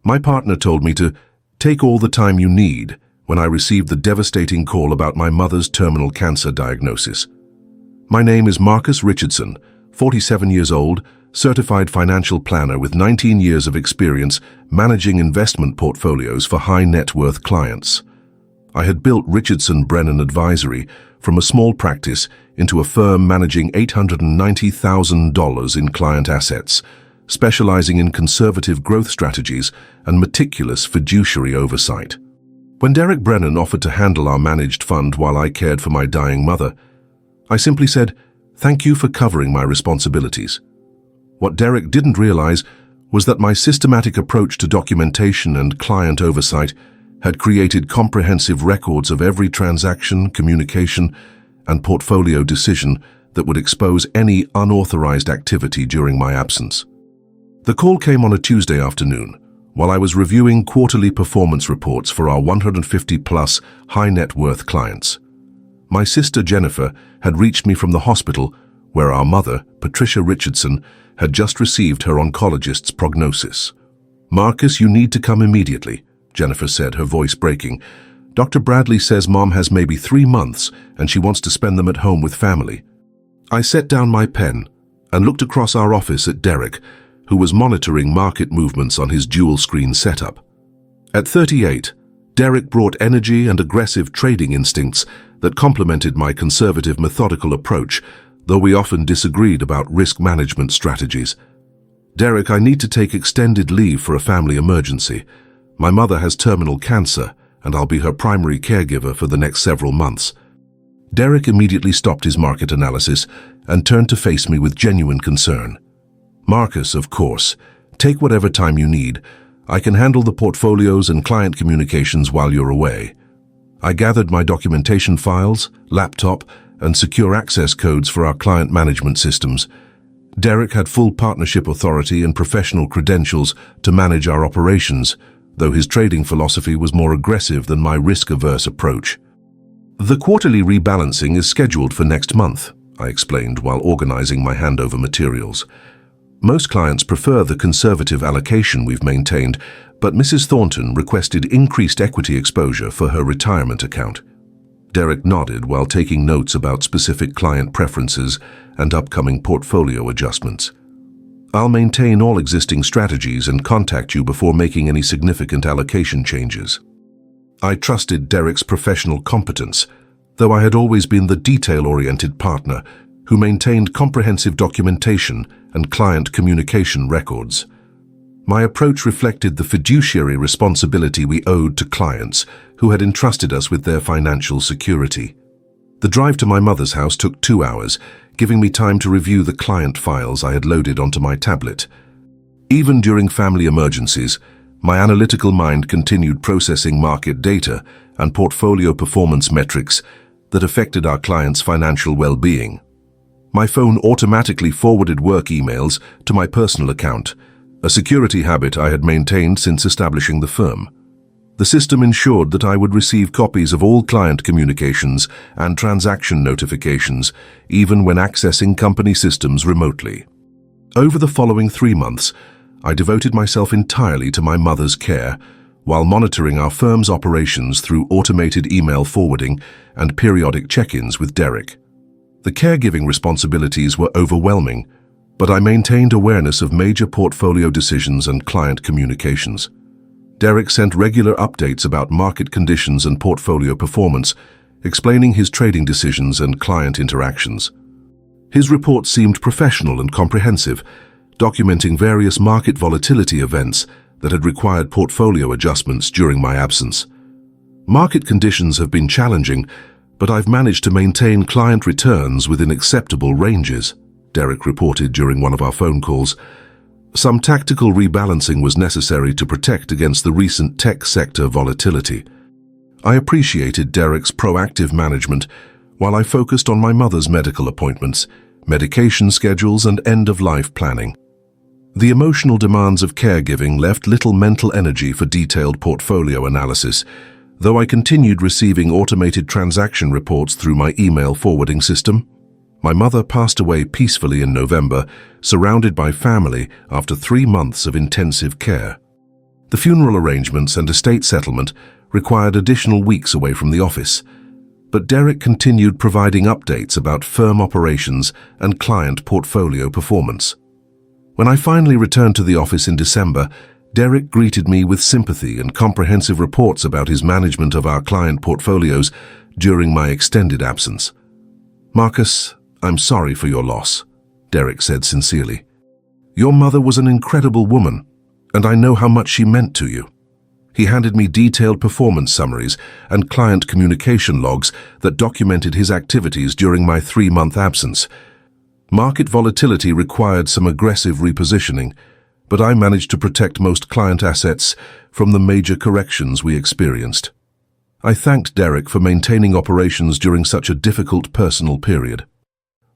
My partner told me to take all the time you need when I received the devastating call about my mother's terminal cancer diagnosis. My name is Marcus Richardson, 47 years old, certified financial planner with 19 years of experience managing investment portfolios for high net worth clients. I had built Richardson Brennan Advisory from a small practice into a firm managing $890,000 in client assets, specializing in conservative growth strategies and meticulous fiduciary oversight. When Derek Brennan offered to handle our managed fund while I cared for my dying mother, I simply said, "Thank you for covering my responsibilities." What Derek didn't realize was that my systematic approach to documentation and client oversight had created comprehensive records of every transaction, communication, and portfolio decision that would expose any unauthorized activity during my absence. The call came on a Tuesday afternoon, while I was reviewing quarterly performance reports for our 150-plus high-net-worth clients. My sister Jennifer had reached me from the hospital where our mother, Patricia Richardson, had just received her oncologist's prognosis. "Marcus, you need to come immediately," Jennifer said, her voice breaking. "Dr. Bradley says Mom has maybe 3 months and she wants to spend them at home with family." I set down my pen and looked across our office at Derek, who was monitoring market movements on his dual-screen setup. At 38, Derek brought energy and aggressive trading instincts that complemented my conservative, methodical approach, though we often disagreed about risk management strategies. "Derek, I need to take extended leave for a family emergency. My mother has terminal cancer, and I'll be her primary caregiver for the next several months." Derek immediately stopped his market analysis and turned to face me with genuine concern. "Marcus, of course. Take whatever time you need. I can handle the portfolios and client communications while you're away." I gathered my documentation files, laptop, and secure access codes for our client management systems. Derek had full partnership authority and professional credentials to manage our operations, though his trading philosophy was more aggressive than my risk-averse approach. "The quarterly rebalancing is scheduled for next month," I explained while organizing my handover materials. "Most clients prefer the conservative allocation we've maintained, but Mrs. Thornton requested increased equity exposure for her retirement account." Derek nodded while taking notes about specific client preferences and upcoming portfolio adjustments. "I'll maintain all existing strategies and contact you before making any significant allocation changes." I trusted Derek's professional competence, though I had always been the detail-oriented partner who maintained comprehensive documentation and client communication records. My approach reflected the fiduciary responsibility we owed to clients who had entrusted us with their financial security. The drive to my mother's house took 2 hours, giving me time to review the client files I had loaded onto my tablet. Even during family emergencies, my analytical mind continued processing market data and portfolio performance metrics that affected our clients' financial well-being. My phone automatically forwarded work emails to my personal account, a security habit I had maintained since establishing the firm. The system ensured that I would receive copies of all client communications and transaction notifications, even when accessing company systems remotely. Over the following 3 months, I devoted myself entirely to my mother's care, while monitoring our firm's operations through automated email forwarding and periodic check-ins with Derek. The caregiving responsibilities were overwhelming, but I maintained awareness of major portfolio decisions and client communications. Derek sent regular updates about market conditions and portfolio performance, explaining his trading decisions and client interactions. His report seemed professional and comprehensive, documenting various market volatility events that had required portfolio adjustments during my absence. "Market conditions have been challenging, but I've managed to maintain client returns within acceptable ranges," Derek reported during one of our phone calls. Some tactical rebalancing was necessary to protect against the recent tech sector volatility. I appreciated Derek's proactive management while I focused on my mother's medical appointments, medication schedules, and end-of-life planning. The emotional demands of caregiving left little mental energy for detailed portfolio analysis, though I continued receiving automated transaction reports through my email forwarding system. My mother passed away peacefully in November, surrounded by family after 3 months of intensive care. The funeral arrangements and estate settlement required additional weeks away from the office, but Derek continued providing updates about firm operations and client portfolio performance. When I finally returned to the office in December, Derek greeted me with sympathy and comprehensive reports about his management of our client portfolios during my extended absence. "Marcus, I'm sorry for your loss," Derek said sincerely. "Your mother was an incredible woman, and I know how much she meant to you." He handed me detailed performance summaries and client communication logs that documented his activities during my 3-month absence. Market volatility required some aggressive repositioning, but I managed to protect most client assets from the major corrections we experienced. I thanked Derek for maintaining operations during such a difficult personal period.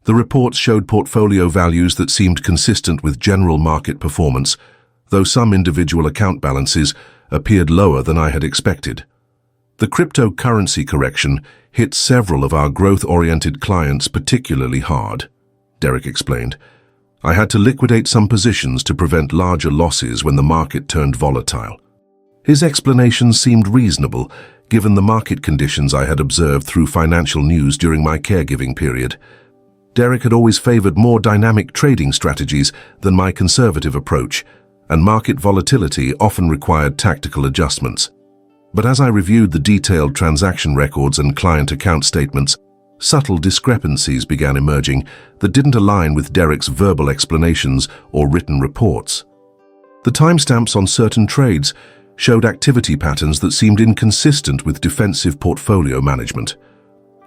The reports showed portfolio values that seemed consistent with general market performance, though some individual account balances appeared lower than I had expected. The cryptocurrency correction hit several of our growth-oriented clients particularly hard, Derek explained. I had to liquidate some positions to prevent larger losses when the market turned volatile. His explanations seemed reasonable, given the market conditions I had observed through financial news during my caregiving period. Derek had always favored more dynamic trading strategies than my conservative approach, and market volatility often required tactical adjustments. But as I reviewed the detailed transaction records and client account statements, subtle discrepancies began emerging that didn't align with Derek's verbal explanations or written reports. The timestamps on certain trades showed activity patterns that seemed inconsistent with defensive portfolio management.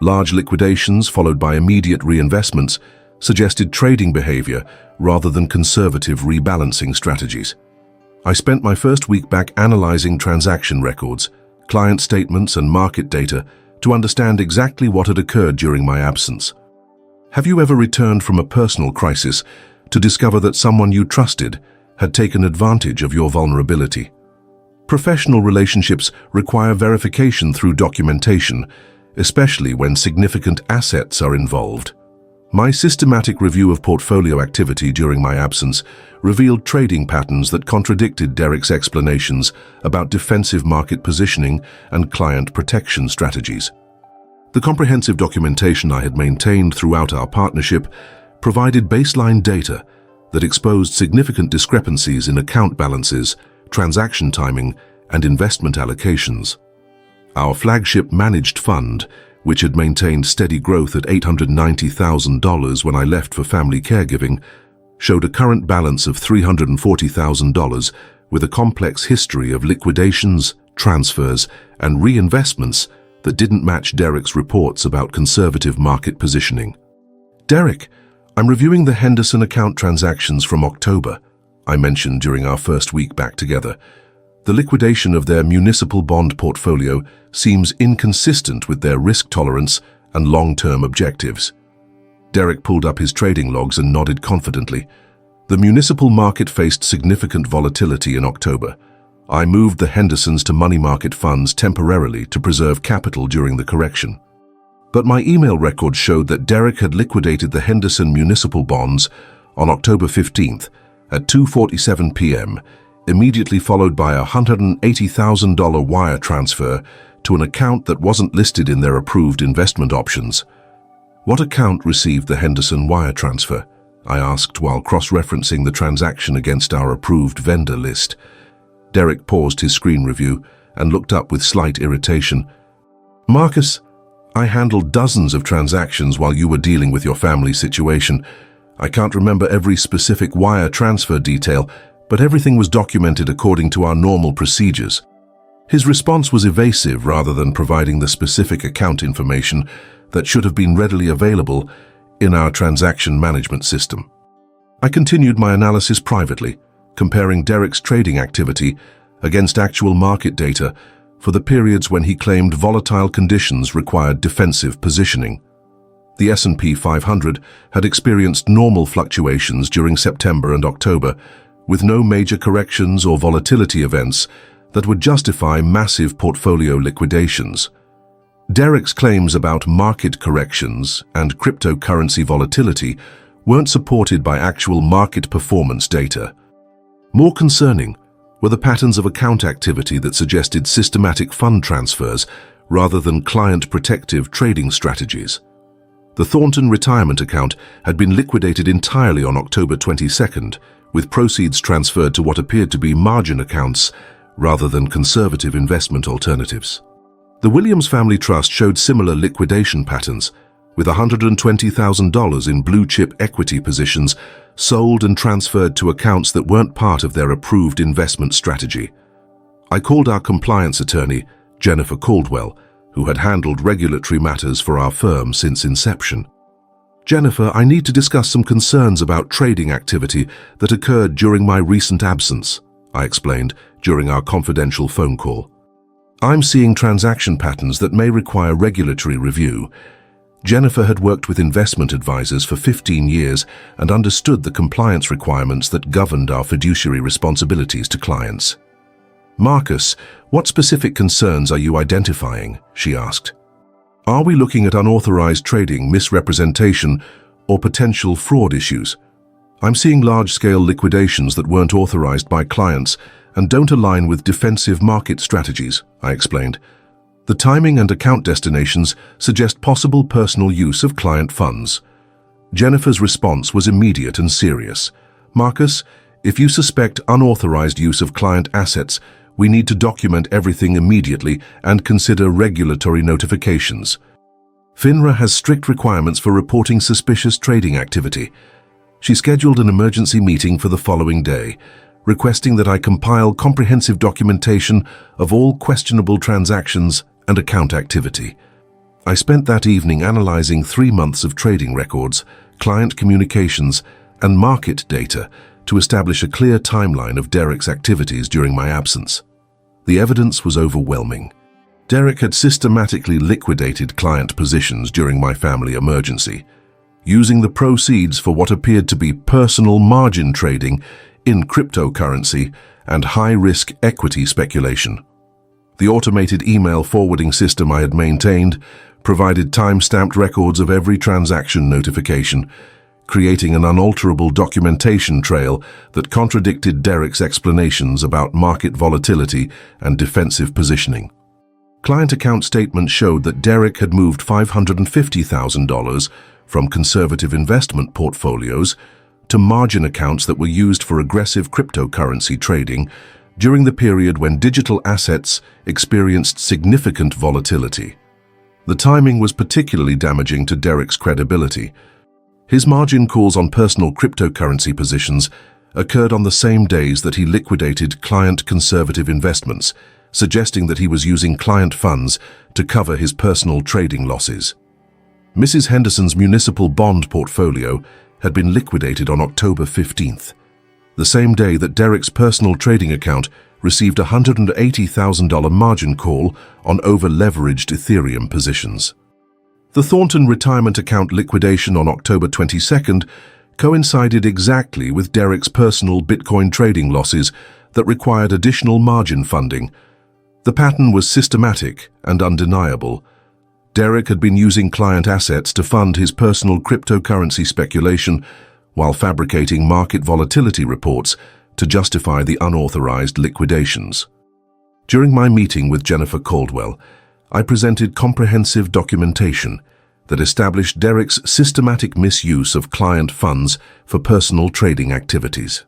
Large liquidations followed by immediate reinvestments suggested trading behavior rather than conservative rebalancing strategies. I spent my first week back analyzing transaction records, client statements, and market data to understand exactly what had occurred during my absence. Have you ever returned from a personal crisis to discover that someone you trusted had taken advantage of your vulnerability? Professional relationships require verification through documentation, especially when significant assets are involved. My systematic review of portfolio activity during my absence revealed trading patterns that contradicted Derek's explanations about defensive market positioning and client protection strategies. The comprehensive documentation I had maintained throughout our partnership provided baseline data that exposed significant discrepancies in account balances, transaction timing, and investment allocations. Our flagship managed fund, which had maintained steady growth at $890,000 when I left for family caregiving, showed a current balance of $340,000 with a complex history of liquidations, transfers, and reinvestments that didn't match Derek's reports about conservative market positioning. "Derek, I'm reviewing the Henderson account transactions from October," I mentioned during our first week back together. "The liquidation of their municipal bond portfolio seems inconsistent with their risk tolerance and long-term objectives." Derek pulled up his trading logs and nodded confidently. "The municipal market faced significant volatility in October. I moved the Hendersons to money market funds temporarily to preserve capital during the correction. But my email records showed that Derek had liquidated the Henderson municipal bonds on October 15th at 2:47 p.m., immediately followed by a $180,000 wire transfer to an account that wasn't listed in their approved investment options." "What account received the Henderson wire transfer?" I asked while cross-referencing the transaction against our approved vendor list. Derek paused his screen review and looked up with slight irritation. "Marcus, I handled dozens of transactions while you were dealing with your family situation. I can't remember every specific wire transfer detail, but everything was documented according to our normal procedures." His response was evasive rather than providing the specific account information that should have been readily available in our transaction management system. I continued my analysis privately, comparing Derek's trading activity against actual market data for the periods when he claimed volatile conditions required defensive positioning. The S&P 500 had experienced normal fluctuations during September and October, with no major corrections or volatility events that would justify massive portfolio liquidations. Derek's claims about market corrections and cryptocurrency volatility weren't supported by actual market performance data. More concerning were the patterns of account activity that suggested systematic fund transfers rather than client-protective trading strategies. The Thornton retirement account had been liquidated entirely on October 22nd, with proceeds transferred to what appeared to be margin accounts rather than conservative investment alternatives. The Williams Family Trust showed similar liquidation patterns, with $120,000 in blue-chip equity positions sold and transferred to accounts that weren't part of their approved investment strategy. I called our compliance attorney, Jennifer Caldwell, who had handled regulatory matters for our firm since inception. "Jennifer, I need to discuss some concerns about trading activity that occurred during my recent absence," I explained during our confidential phone call. "I'm seeing transaction patterns that may require regulatory review." Jennifer had worked with investment advisors for 15 years and understood the compliance requirements that governed our fiduciary responsibilities to clients. "Marcus, what specific concerns are you identifying?" she asked. "Are we looking at unauthorized trading, misrepresentation, or potential fraud issues? I'm seeing large-scale liquidations that weren't authorized by clients and don't align with defensive market strategies," I explained. "The timing and account destinations suggest possible personal use of client funds." Jennifer's response was immediate and serious. "Marcus, if you suspect unauthorized use of client assets, we need to document everything immediately and consider regulatory notifications. FINRA has strict requirements for reporting suspicious trading activity." She scheduled an emergency meeting for the following day, requesting that I compile comprehensive documentation of all questionable transactions and account activity. I spent that evening analyzing 3 months of trading records, client communications, and market data to establish a clear timeline of Derek's activities during my absence. The evidence was overwhelming. Derek had systematically liquidated client positions during my family emergency, using the proceeds for what appeared to be personal margin trading in cryptocurrency and high-risk equity speculation. The automated email forwarding system I had maintained provided time-stamped records of every transaction notification, creating an unalterable documentation trail that contradicted Derek's explanations about market volatility and defensive positioning. Client account statements showed that Derek had moved $550,000 from conservative investment portfolios to margin accounts that were used for aggressive cryptocurrency trading during the period when digital assets experienced significant volatility. The timing was particularly damaging to Derek's credibility. His margin calls on personal cryptocurrency positions occurred on the same days that he liquidated client conservative investments, suggesting that he was using client funds to cover his personal trading losses. Mrs. Henderson's municipal bond portfolio had been liquidated on October 15th, the same day that Derek's personal trading account received a $180,000 margin call on over-leveraged Ethereum positions. The Thornton retirement account liquidation on October 22nd coincided exactly with Derek's personal Bitcoin trading losses that required additional margin funding. The pattern was systematic and undeniable. Derek had been using client assets to fund his personal cryptocurrency speculation while fabricating market volatility reports to justify the unauthorized liquidations. During my meeting with Jennifer Caldwell, I presented comprehensive documentation that established Derek's systematic misuse of client funds for personal trading activities.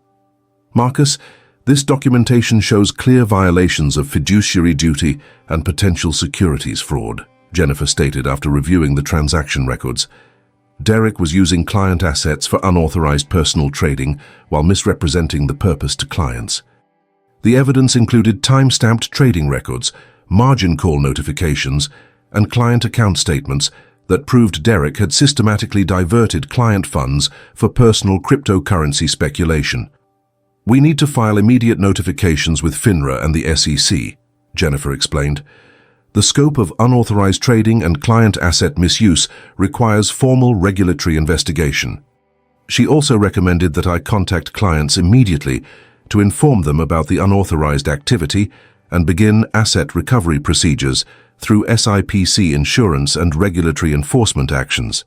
"Marcus, this documentation shows clear violations of fiduciary duty and potential securities fraud," Jennifer stated after reviewing the transaction records. Derek was using client assets for unauthorized personal trading while misrepresenting the purpose to clients. The evidence included time-stamped trading records, margin call notifications, and client account statements that proved Derek had systematically diverted client funds for personal cryptocurrency speculation. "We need to file immediate notifications with FINRA and the SEC," Jennifer explained. "The scope of unauthorized trading and client asset misuse requires formal regulatory investigation." She also recommended that I contact clients immediately to inform them about the unauthorized activity and begin asset recovery procedures through SIPC insurance and regulatory enforcement actions.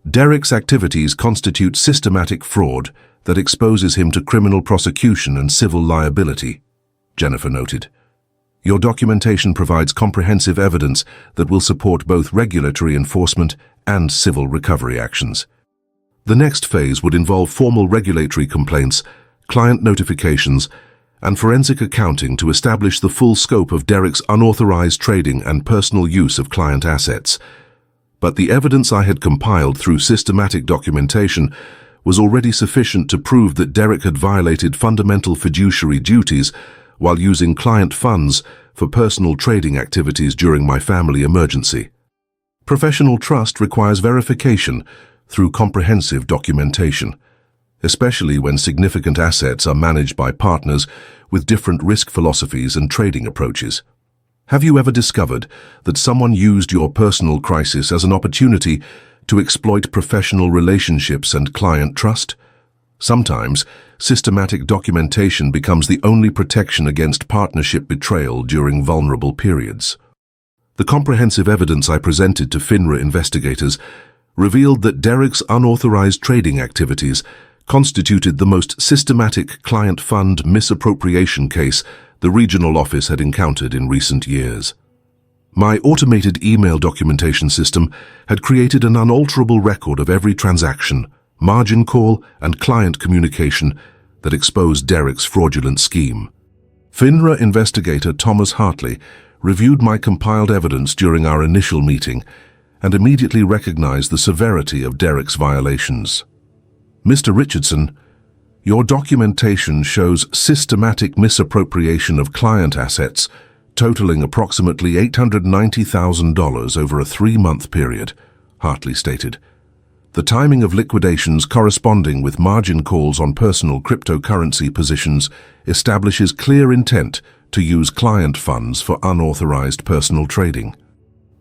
Derek's activities constitute systematic fraud that exposes him to criminal prosecution and civil liability. Jennifer noted. Your documentation provides comprehensive evidence that will support both regulatory enforcement and civil recovery actions. The next phase would involve formal regulatory complaints, client notifications, and forensic accounting to establish the full scope of Derek's unauthorized trading and personal use of client assets. But the evidence I had compiled through systematic documentation was already sufficient to prove that Derek had violated fundamental fiduciary duties while using client funds for personal trading activities during my family emergency. Professional trust requires verification through comprehensive documentation, especially when significant assets are managed by partners with different risk philosophies and trading approaches. Have you ever discovered that someone used your personal crisis as an opportunity to exploit professional relationships and client trust? Sometimes, systematic documentation becomes the only protection against partnership betrayal during vulnerable periods. The comprehensive evidence I presented to FINRA investigators revealed that Derek's unauthorized trading activities constituted the most systematic client fund misappropriation case the regional office had encountered in recent years. My automated email documentation system had created an unalterable record of every transaction, margin call, and client communication that exposed Derek's fraudulent scheme. FINRA investigator Thomas Hartley reviewed my compiled evidence during our initial meeting and immediately recognized the severity of Derek's violations. Mr. Richardson, your documentation shows systematic misappropriation of client assets totaling approximately $890,000 over a 3-month period, Hartley stated. The timing of liquidations corresponding with margin calls on personal cryptocurrency positions establishes clear intent to use client funds for unauthorized personal trading.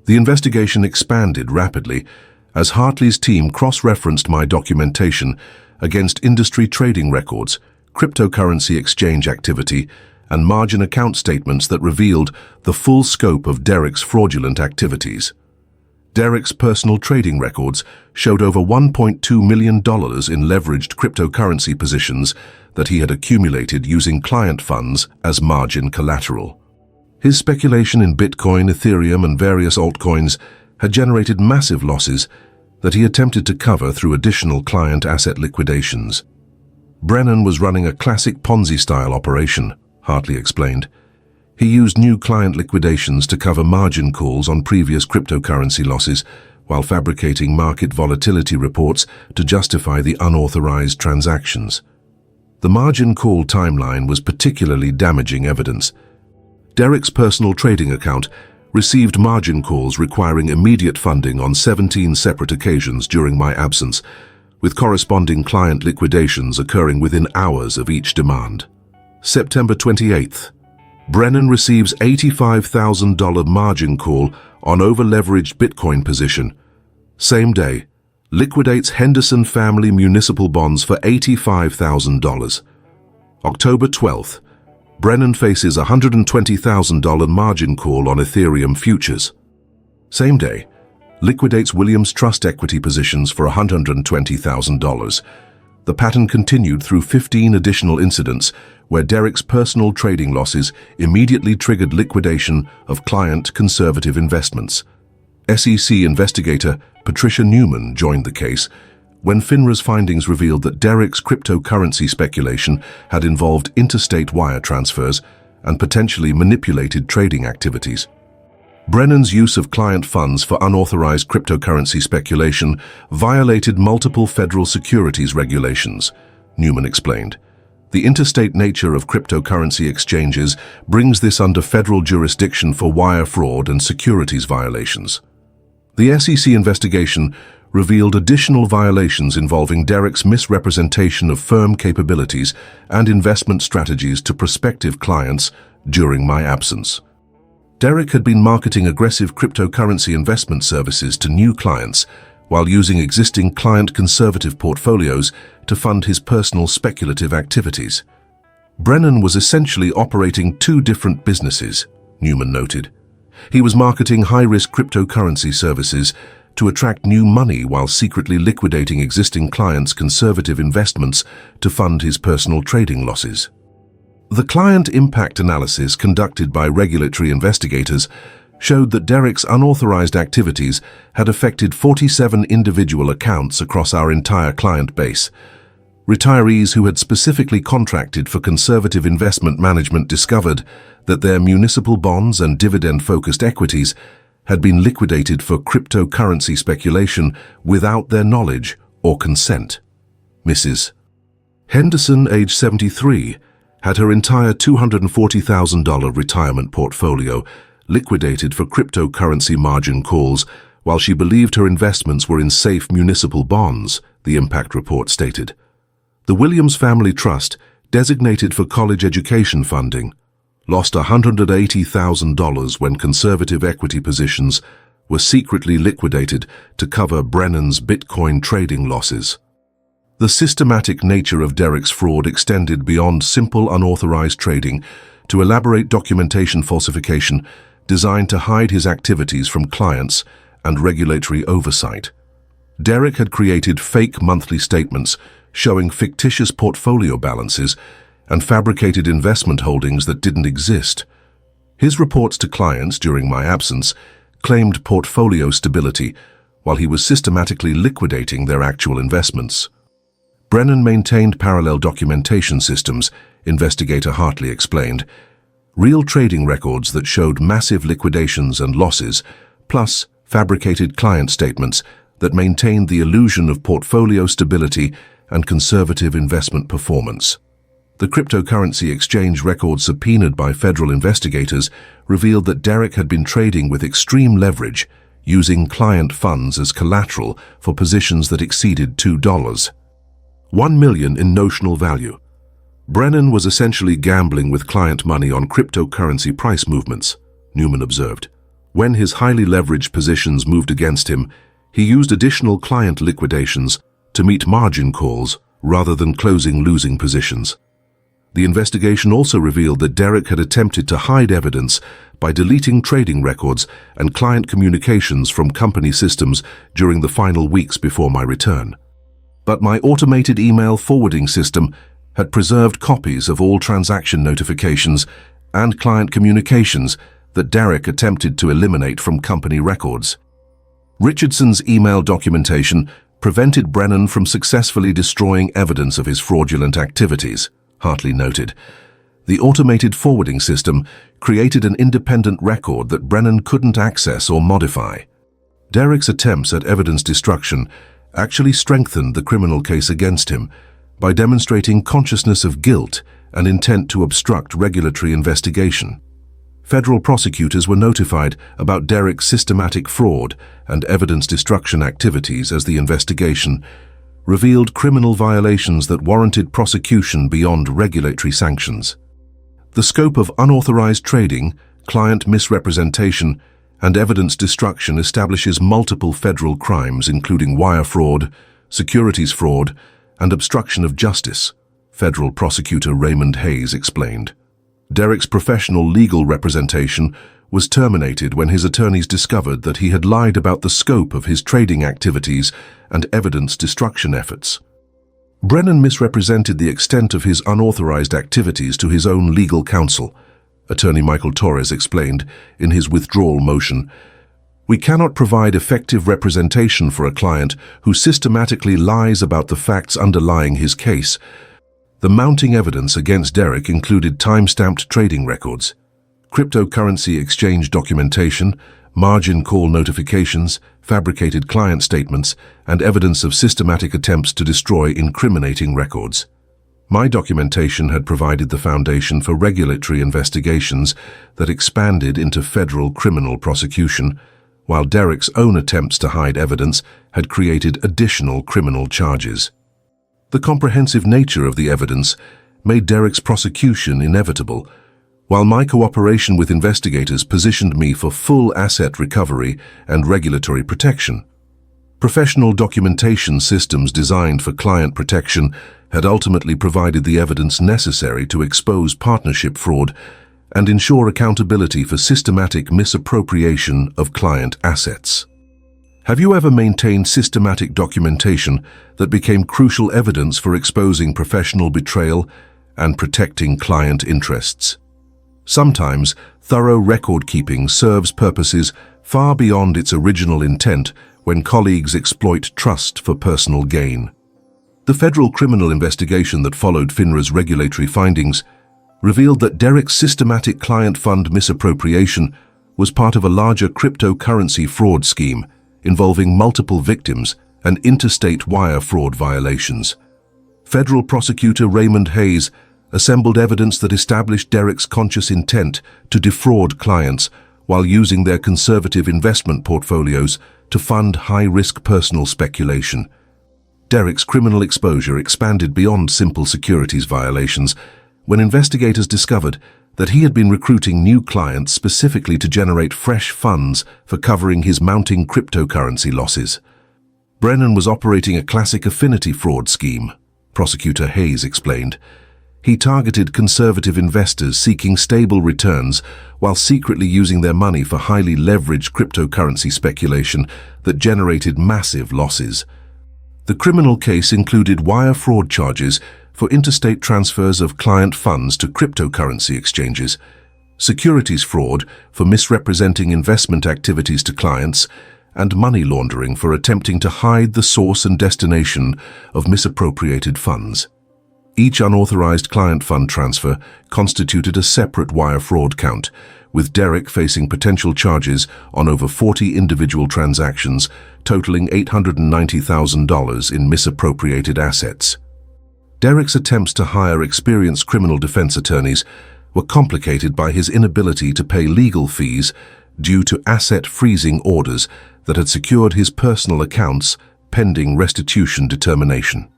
The investigation expanded rapidly as Hartley's team cross-referenced my documentation against industry trading records, cryptocurrency exchange activity, and margin account statements that revealed the full scope of Derek's fraudulent activities. Derek's personal trading records showed over $1.2 million in leveraged cryptocurrency positions that he had accumulated using client funds as margin collateral. His speculation in Bitcoin, Ethereum, and various altcoins had generated massive losses that he attempted to cover through additional client asset liquidations. Brennan was running a classic Ponzi-style operation, Hartley explained. He used new client liquidations to cover margin calls on previous cryptocurrency losses while fabricating market volatility reports to justify the unauthorized transactions. The margin call timeline was particularly damaging evidence. Derek's personal trading account received margin calls requiring immediate funding on 17 separate occasions during my absence, with corresponding client liquidations occurring within hours of each demand. September 28th. Brennan receives $85,000 margin call on over-leveraged Bitcoin position. Same day, liquidates Henderson family municipal bonds for $85,000. October 12th. Brennan faces $120,000 margin call on Ethereum futures. Same day, liquidates Williams Trust equity positions for $120,000. The pattern continued through 15 additional incidents where Derek's personal trading losses immediately triggered liquidation of client conservative investments. SEC investigator Patricia Newman joined the case when FINRA's findings revealed that Derek's cryptocurrency speculation had involved interstate wire transfers and potentially manipulated trading activities. Brennan's use of client funds for unauthorized cryptocurrency speculation violated multiple federal securities regulations, Newman explained. The interstate nature of cryptocurrency exchanges brings this under federal jurisdiction for wire fraud and securities violations. The SEC investigation revealed additional violations involving Derek's misrepresentation of firm capabilities and investment strategies to prospective clients during my absence. Derek had been marketing aggressive cryptocurrency investment services to new clients while using existing client conservative portfolios to fund his personal speculative activities. Brennan was essentially operating two different businesses, Newman noted. He was marketing high-risk cryptocurrency services to attract new money while secretly liquidating existing clients' conservative investments to fund his personal trading losses. The client impact analysis conducted by regulatory investigators showed that Derek's unauthorized activities had affected 47 individual accounts across our entire client base. Retirees who had specifically contracted for conservative investment management discovered that their municipal bonds and dividend-focused equities had been liquidated for cryptocurrency speculation without their knowledge or consent. Mrs. Henderson, age 73, had her entire $240,000 retirement portfolio liquidated for cryptocurrency margin calls while she believed her investments were in safe municipal bonds, the impact report stated. The Williams Family Trust, designated for college education funding, lost $180,000 when conservative equity positions were secretly liquidated to cover Brennan's Bitcoin trading losses. The systematic nature of Derek's fraud extended beyond simple unauthorized trading to elaborate documentation falsification designed to hide his activities from clients and regulatory oversight. Derek had created fake monthly statements showing fictitious portfolio balances and fabricated investment holdings that didn't exist. His reports to clients during my absence claimed portfolio stability while he was systematically liquidating their actual investments. Brennan maintained parallel documentation systems, investigator Hartley explained, real trading records that showed massive liquidations and losses, plus fabricated client statements that maintained the illusion of portfolio stability and conservative investment performance. The cryptocurrency exchange records subpoenaed by federal investigators revealed that Derek had been trading with extreme leverage, using client funds as collateral for positions that exceeded $2. $1 million in notional value. Brennan was essentially gambling with client money on cryptocurrency price movements, Newman observed. When his highly leveraged positions moved against him, he used additional client liquidations to meet margin calls rather than closing losing positions. The investigation also revealed that Derek had attempted to hide evidence by deleting trading records and client communications from company systems during the final weeks before my return. But my automated email forwarding system had preserved copies of all transaction notifications and client communications that Derek attempted to eliminate from company records. Richardson's email documentation prevented Brennan from successfully destroying evidence of his fraudulent activities, Hartley noted. The automated forwarding system created an independent record that Brennan couldn't access or modify. Derek's attempts at evidence destruction actually strengthened the criminal case against him by demonstrating consciousness of guilt and intent to obstruct regulatory investigation. Federal prosecutors were notified about Derek's systematic fraud and evidence destruction activities as the investigation revealed criminal violations that warranted prosecution beyond regulatory sanctions. The scope of unauthorized trading, client misrepresentation, and evidence destruction establishes multiple federal crimes including wire fraud, securities fraud, and obstruction of justice, federal prosecutor Raymond Hayes explained. Derek's professional legal representation was terminated when his attorneys discovered that he had lied about the scope of his trading activities and evidence destruction efforts. Brennan misrepresented the extent of his unauthorized activities to his own legal counsel, Attorney Michael Torres explained in his withdrawal motion. We cannot provide effective representation for a client who systematically lies about the facts underlying his case. The mounting evidence against Derek included time-stamped trading records, cryptocurrency exchange documentation, margin call notifications, fabricated client statements, and evidence of systematic attempts to destroy incriminating records. My documentation had provided the foundation for regulatory investigations that expanded into federal criminal prosecution, while Derek's own attempts to hide evidence had created additional criminal charges. The comprehensive nature of the evidence made Derek's prosecution inevitable, while my cooperation with investigators positioned me for full asset recovery and regulatory protection. Professional documentation systems designed for client protection had ultimately provided the evidence necessary to expose partnership fraud and ensure accountability for systematic misappropriation of client assets. Have you ever maintained systematic documentation that became crucial evidence for exposing professional betrayal and protecting client interests. Sometimes, thorough record-keeping serves purposes far beyond its original intent when colleagues exploit trust for personal gain. The federal criminal investigation that followed FINRA's regulatory findings revealed that Derek's systematic client fund misappropriation was part of a larger cryptocurrency fraud scheme involving multiple victims and interstate wire fraud violations. Federal prosecutor Raymond Hayes assembled evidence that established Derek's conscious intent to defraud clients while using their conservative investment portfolios to fund high-risk personal speculation. Derek's criminal exposure expanded beyond simple securities violations when investigators discovered that he had been recruiting new clients specifically to generate fresh funds for covering his mounting cryptocurrency losses. Brennan was operating a classic affinity fraud scheme, Prosecutor Hayes explained. He targeted conservative investors seeking stable returns while secretly using their money for highly leveraged cryptocurrency speculation that generated massive losses. The criminal case included wire fraud charges for interstate transfers of client funds to cryptocurrency exchanges, securities fraud for misrepresenting investment activities to clients, and money laundering for attempting to hide the source and destination of misappropriated funds. Each unauthorized client fund transfer constituted a separate wire fraud count, with Derek facing potential charges on over 40 individual transactions, totaling $890,000 in misappropriated assets. Derek's attempts to hire experienced criminal defense attorneys were complicated by his inability to pay legal fees due to asset freezing orders that had secured his personal accounts pending restitution determination.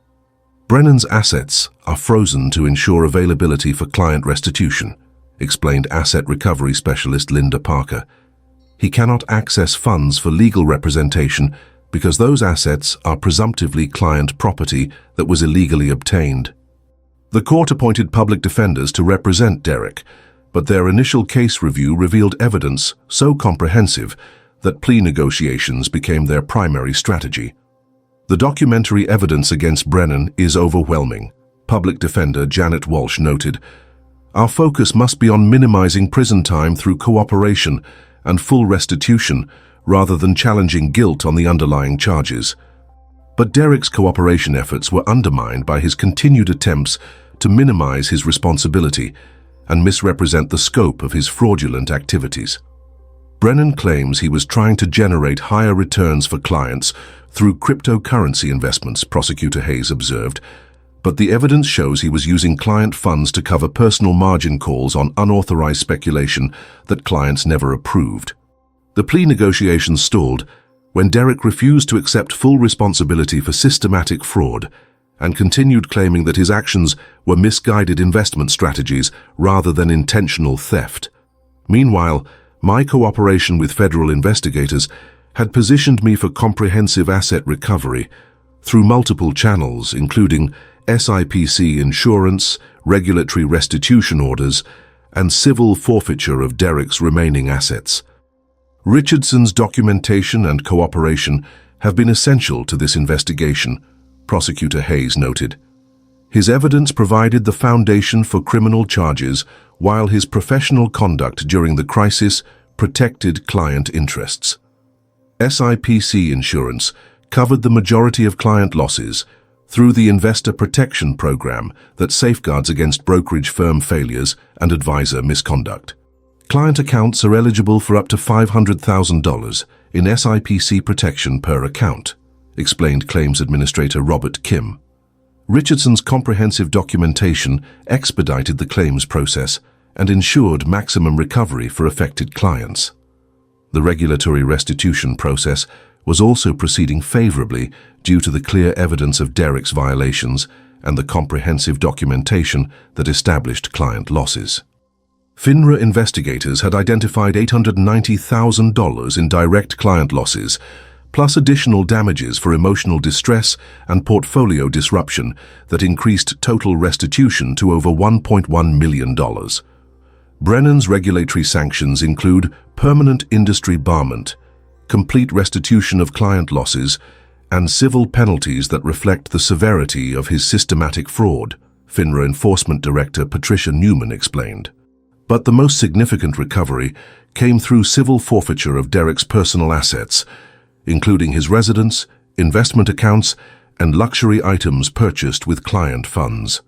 Brennan's assets are frozen to ensure availability for client restitution, explained asset recovery specialist Linda Parker. He cannot access funds for legal representation because those assets are presumptively client property that was illegally obtained. The court appointed public defenders to represent Derek, but their initial case review revealed evidence so comprehensive that plea negotiations became their primary strategy. The documentary evidence against Brennan is overwhelming, public defender Janet Walsh noted. Our focus must be on minimizing prison time through cooperation and full restitution rather than challenging guilt on the underlying charges. But Derek's cooperation efforts were undermined by his continued attempts to minimize his responsibility and misrepresent the scope of his fraudulent activities. Brennan claims he was trying to generate higher returns for clients through cryptocurrency investments, Prosecutor Hayes observed, but the evidence shows he was using client funds to cover personal margin calls on unauthorized speculation that clients never approved. The plea negotiations stalled when Derek refused to accept full responsibility for systematic fraud and continued claiming that his actions were misguided investment strategies rather than intentional theft. Meanwhile, my cooperation with federal investigators had positioned me for comprehensive asset recovery through multiple channels, including SIPC insurance, regulatory restitution orders, and civil forfeiture of Derek's remaining assets. Richardson's documentation and cooperation have been essential to this investigation, Prosecutor Hayes noted. His evidence provided the foundation for criminal charges, while his professional conduct during the crisis protected client interests. SIPC insurance covered the majority of client losses through the Investor Protection Program that safeguards against brokerage firm failures and advisor misconduct. Client accounts are eligible for up to $500,000 in SIPC protection per account, explained Claims Administrator Robert Kim. Richardson's comprehensive documentation expedited the claims process and ensured maximum recovery for affected clients. The regulatory restitution process was also proceeding favorably due to the clear evidence of Derek's violations and the comprehensive documentation that established client losses. FINRA investigators had identified $890,000 in direct client losses, plus additional damages for emotional distress and portfolio disruption that increased total restitution to over $1.1 million. Brennan's regulatory sanctions include permanent industry barment, complete restitution of client losses, and civil penalties that reflect the severity of his systematic fraud, FINRA Enforcement Director Patricia Newman explained. But the most significant recovery came through civil forfeiture of Derek's personal assets, including his residence, investment accounts, and luxury items purchased with client funds.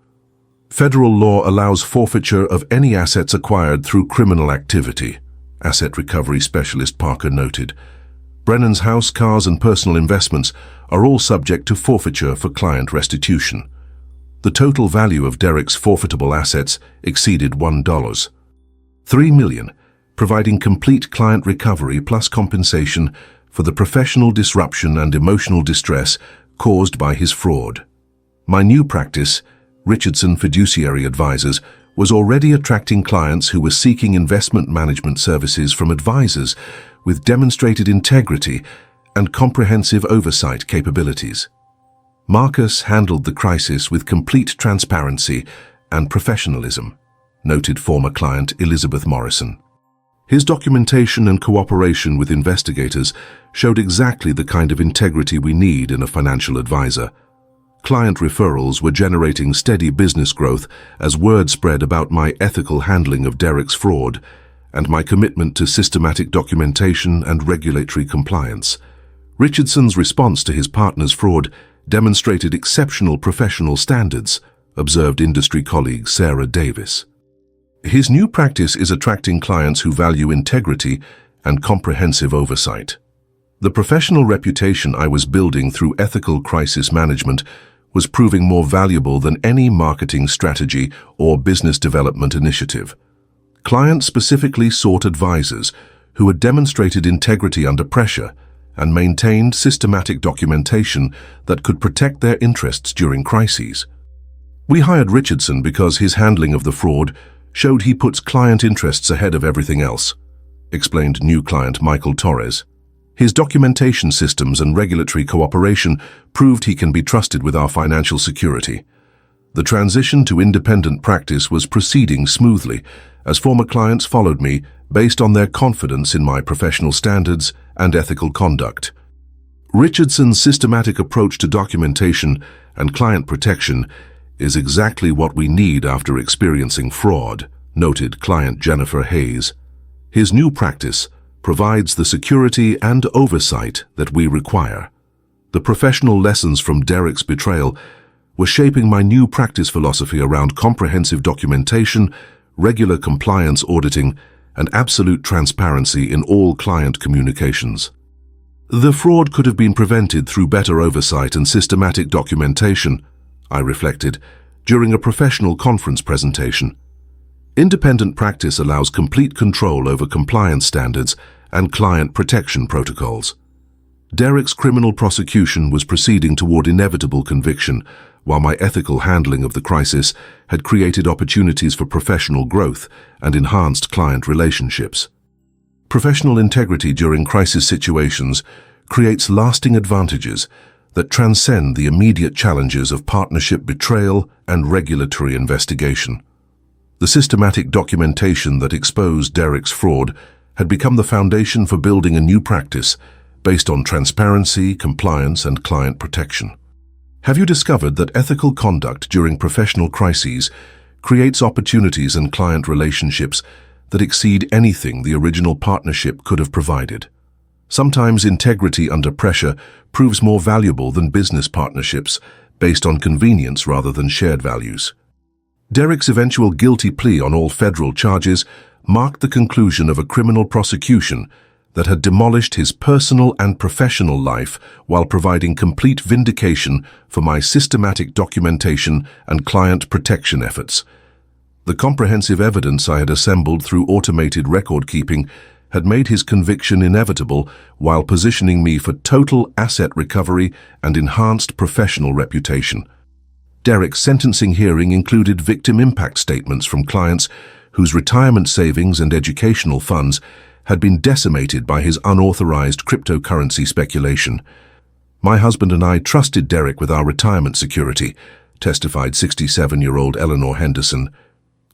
Federal law allows forfeiture of any assets acquired through criminal activity, asset recovery specialist Parker noted. Brennan's house, cars, and personal investments are all subject to forfeiture for client restitution. The total value of Derek's forfeitable assets exceeded $1. $3 million, providing complete client recovery plus compensation for the professional disruption and emotional distress caused by his fraud. My new practice, Richardson Fiduciary Advisors, was already attracting clients who were seeking investment management services from advisors with demonstrated integrity and comprehensive oversight capabilities. Marcus handled the crisis with complete transparency and professionalism, noted former client Elizabeth Morrison. His documentation and cooperation with investigators showed exactly the kind of integrity we need in a financial advisor. Client referrals were generating steady business growth as word spread about my ethical handling of Derek's fraud and my commitment to systematic documentation and regulatory compliance. Richardson's response to his partner's fraud demonstrated exceptional professional standards, observed industry colleague Sarah Davis. His new practice is attracting clients who value integrity and comprehensive oversight. The professional reputation I was building through ethical crisis management was proving more valuable than any marketing strategy or business development initiative. Clients specifically sought advisors who had demonstrated integrity under pressure and maintained systematic documentation that could protect their interests during crises. We hired Richardson because his handling of the fraud showed he puts client interests ahead of everything else, explained new client Michael Torres. His documentation systems and regulatory cooperation proved he can be trusted with our financial security. The transition to independent practice was proceeding smoothly as former clients followed me based on their confidence in my professional standards and ethical conduct. Richardson's systematic approach to documentation and client protection is exactly what we need after experiencing fraud, noted client Jennifer Hayes. His new practice provides the security and oversight that we require. The professional lessons from Derek's betrayal were shaping my new practice philosophy around comprehensive documentation, regular compliance auditing, and absolute transparency in all client communications. The fraud could have been prevented through better oversight and systematic documentation, I reflected, during a professional conference presentation. Independent practice allows complete control over compliance standards and client protection protocols. Derek's criminal prosecution was proceeding toward inevitable conviction, while my ethical handling of the crisis had created opportunities for professional growth and enhanced client relationships. Professional integrity during crisis situations creates lasting advantages that transcend the immediate challenges of partnership betrayal and regulatory investigation. The systematic documentation that exposed Derek's fraud had become the foundation for building a new practice based on transparency, compliance, and client protection. Have you discovered that ethical conduct during professional crises creates opportunities and client relationships that exceed anything the original partnership could have provided? Sometimes integrity under pressure proves more valuable than business partnerships based on convenience rather than shared values. Derek's eventual guilty plea on all federal charges marked the conclusion of a criminal prosecution that had demolished his personal and professional life while providing complete vindication for my systematic documentation and client protection efforts. The comprehensive evidence I had assembled through automated record-keeping had made his conviction inevitable while positioning me for total asset recovery and enhanced professional reputation. Derek's sentencing hearing included victim impact statements from clients whose retirement savings and educational funds had been decimated by his unauthorized cryptocurrency speculation. My husband and I trusted Derek with our retirement security, testified 67-year-old Eleanor Henderson.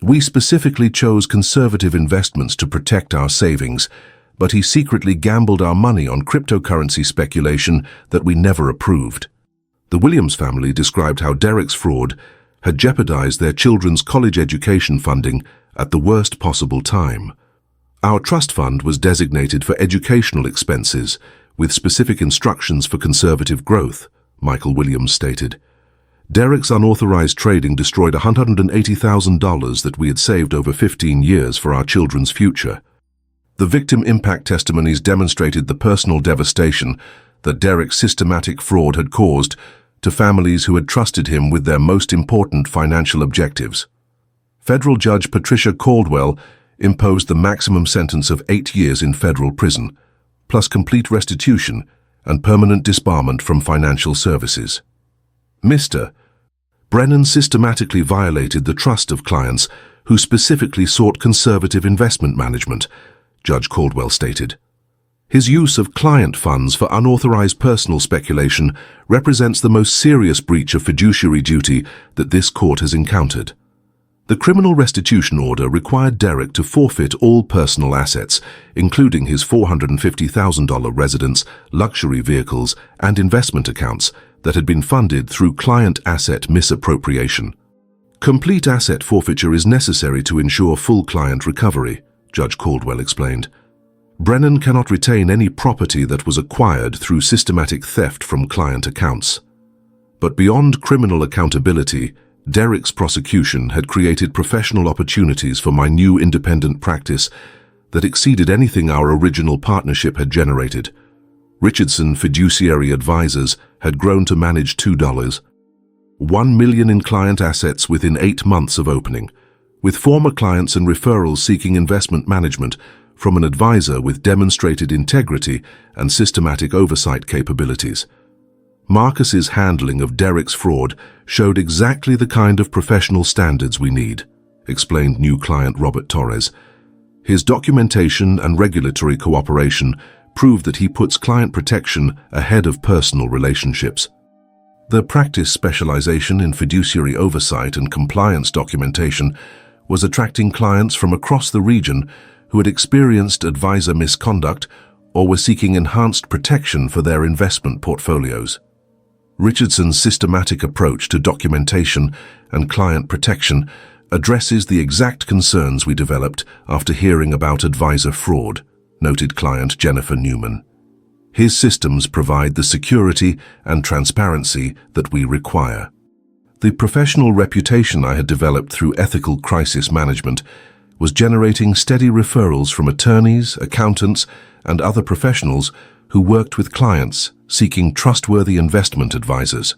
We specifically chose conservative investments to protect our savings, but he secretly gambled our money on cryptocurrency speculation that we never approved. The Williams family described how Derek's fraud had jeopardized their children's college education funding at the worst possible time. Our trust fund was designated for educational expenses, with specific instructions for conservative growth, Michael Williams stated. Derek's unauthorized trading destroyed $180,000 that we had saved over 15 years for our children's future. The victim impact testimonies demonstrated the personal devastation that Derek's systematic fraud had caused to families who had trusted him with their most important financial objectives. Federal Judge Patricia Caldwell imposed the maximum sentence of 8 years in federal prison, plus complete restitution and permanent disbarment from financial services. Mr. Brennan systematically violated the trust of clients who specifically sought conservative investment management, Judge Caldwell stated. His use of client funds for unauthorized personal speculation represents the most serious breach of fiduciary duty that this court has encountered. The criminal restitution order required Derek to forfeit all personal assets, including his $450,000 residence, luxury vehicles, and investment accounts that had been funded through client asset misappropriation. Complete asset forfeiture is necessary to ensure full client recovery, Judge Caldwell explained. Brennan cannot retain any property that was acquired through systematic theft from client accounts. But beyond criminal accountability, Derek's prosecution had created professional opportunities for my new independent practice that exceeded anything our original partnership had generated. Richardson Fiduciary Advisors had grown to manage $1 million in client assets within 8 months of opening, with former clients and referrals seeking investment management from an advisor with demonstrated integrity and systematic oversight capabilities. Marcus's handling of Derek's fraud showed exactly the kind of professional standards we need, explained new client Robert Torres. His documentation and regulatory cooperation prove that he puts client protection ahead of personal relationships. The practice specialization in fiduciary oversight and compliance documentation was attracting clients from across the region who had experienced advisor misconduct or were seeking enhanced protection for their investment portfolios. Richardson's systematic approach to documentation and client protection addresses the exact concerns we developed after hearing about advisor fraud, noted client Jennifer Newman. His systems provide the security and transparency that we require. The professional reputation I had developed through ethical crisis management was generating steady referrals from attorneys, accountants, and other professionals who worked with clients seeking trustworthy investment advisors.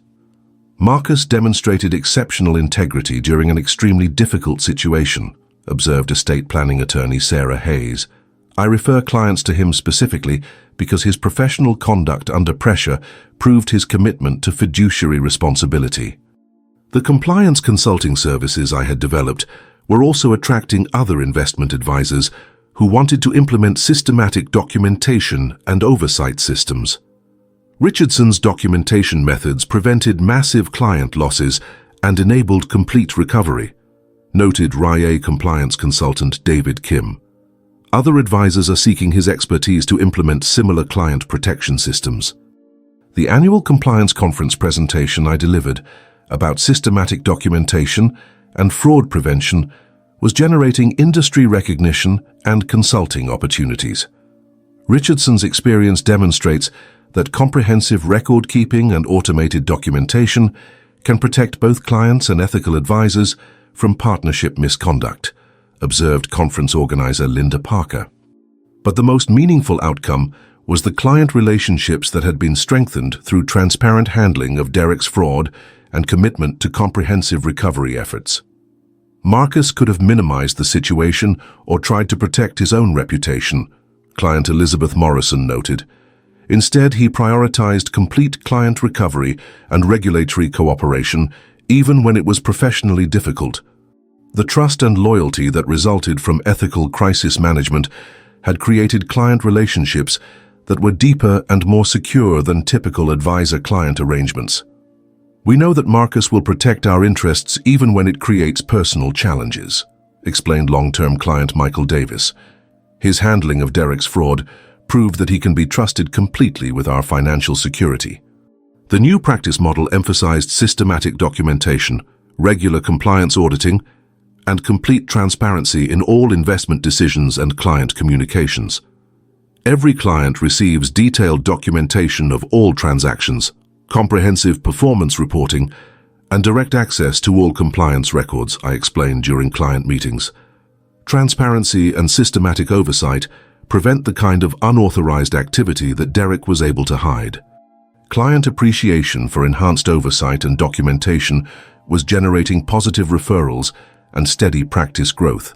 Marcus demonstrated exceptional integrity during an extremely difficult situation, observed estate planning attorney Sarah Hayes. I refer clients to him specifically because his professional conduct under pressure proved his commitment to fiduciary responsibility. The compliance consulting services I had developed were also attracting other investment advisors who wanted to implement systematic documentation and oversight systems. Richardson's documentation methods prevented massive client losses and enabled complete recovery, noted RIA compliance consultant David Kim. Other advisors are seeking his expertise to implement similar client protection systems. The annual compliance conference presentation I delivered about systematic documentation and fraud prevention was generating industry recognition and consulting opportunities. Richardson's experience demonstrates that comprehensive record-keeping and automated documentation can protect both clients and ethical advisors from partnership misconduct, observed conference organizer Linda Parker. But the most meaningful outcome was the client relationships that had been strengthened through transparent handling of Derek's fraud and commitment to comprehensive recovery efforts. Marcus could have minimized the situation or tried to protect his own reputation, client Elizabeth Morrison noted. Instead, he prioritized complete client recovery and regulatory cooperation, even when it was professionally difficult. The trust and loyalty that resulted from ethical crisis management had created client relationships that were deeper and more secure than typical advisor-client arrangements. We know that Marcus will protect our interests even when it creates personal challenges, explained long-term client Michael Davis. His handling of Derek's fraud proved that he can be trusted completely with our financial security. The new practice model emphasized systematic documentation, regular compliance auditing, and complete transparency in all investment decisions and client communications. Every client receives detailed documentation of all transactions, comprehensive performance reporting, and direct access to all compliance records, I explained during client meetings. Transparency and systematic oversight prevent the kind of unauthorized activity that Derek was able to hide. Client appreciation for enhanced oversight and documentation was generating positive referrals and steady practice growth.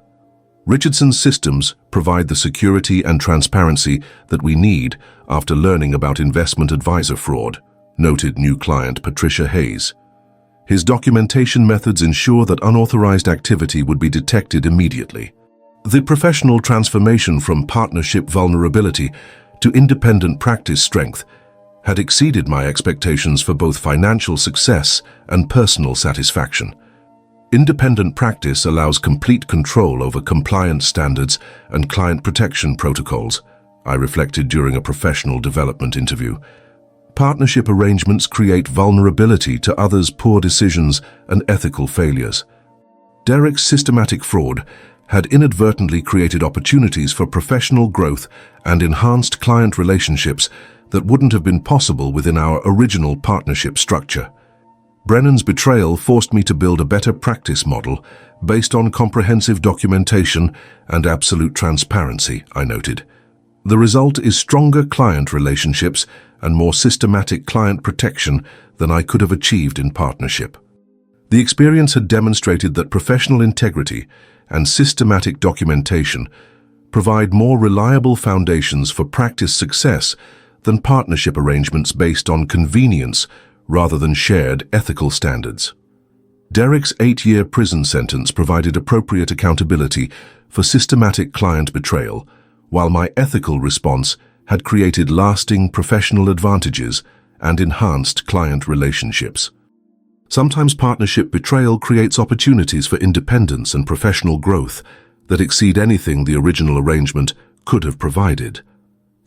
Richardson's systems provide the security and transparency that we need after learning about investment advisor fraud, noted new client Patricia Hayes. His documentation methods ensure that unauthorized activity would be detected immediately. The professional transformation from partnership vulnerability to independent practice strength had exceeded my expectations for both financial success and personal satisfaction. Independent practice allows complete control over compliance standards and client protection protocols, I reflected during a professional development interview. Partnership arrangements create vulnerability to others' poor decisions and ethical failures. Derek's systematic fraud had inadvertently created opportunities for professional growth and enhanced client relationships that wouldn't have been possible within our original partnership structure. Brennan's betrayal forced me to build a better practice model based on comprehensive documentation and absolute transparency, I noted. The result is stronger client relationships and more systematic client protection than I could have achieved in partnership. The experience had demonstrated that professional integrity and systematic documentation provide more reliable foundations for practice success than partnership arrangements based on convenience rather than shared ethical standards. Derek's 8-year prison sentence provided appropriate accountability for systematic client betrayal, while my ethical response had created lasting professional advantages and enhanced client relationships. Sometimes partnership betrayal creates opportunities for independence and professional growth that exceed anything the original arrangement could have provided.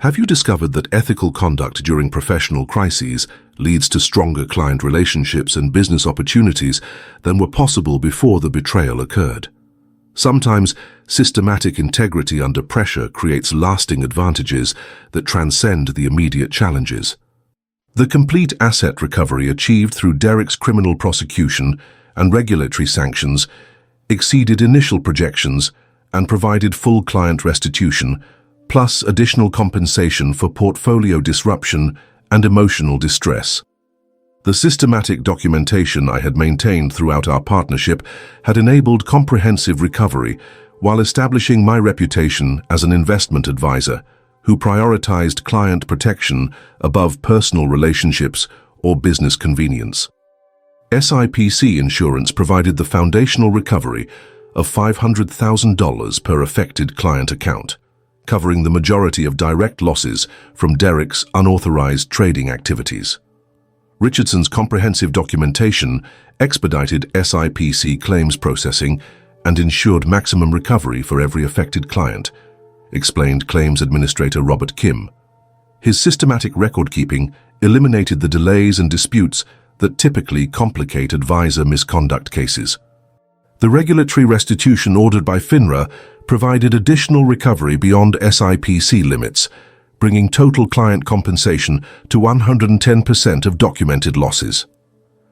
Have you discovered that ethical conduct during professional crises leads to stronger client relationships and business opportunities than were possible before the betrayal occurred? Sometimes systematic integrity under pressure creates lasting advantages that transcend the immediate challenges. The complete asset recovery achieved through Derek's criminal prosecution and regulatory sanctions exceeded initial projections and provided full client restitution, plus additional compensation for portfolio disruption and emotional distress. The systematic documentation I had maintained throughout our partnership had enabled comprehensive recovery while establishing my reputation as an investment advisor who prioritized client protection above personal relationships or business convenience. SIPC insurance provided the foundational recovery of $500,000 per affected client account, covering the majority of direct losses from Derek's unauthorized trading activities. Richardson's comprehensive documentation expedited SIPC claims processing and ensured maximum recovery for every affected client, explained Claims Administrator Robert Kim. His systematic record-keeping eliminated the delays and disputes that typically complicate advisor misconduct cases. The regulatory restitution ordered by FINRA provided additional recovery beyond SIPC limits, bringing total client compensation to 110% of documented losses.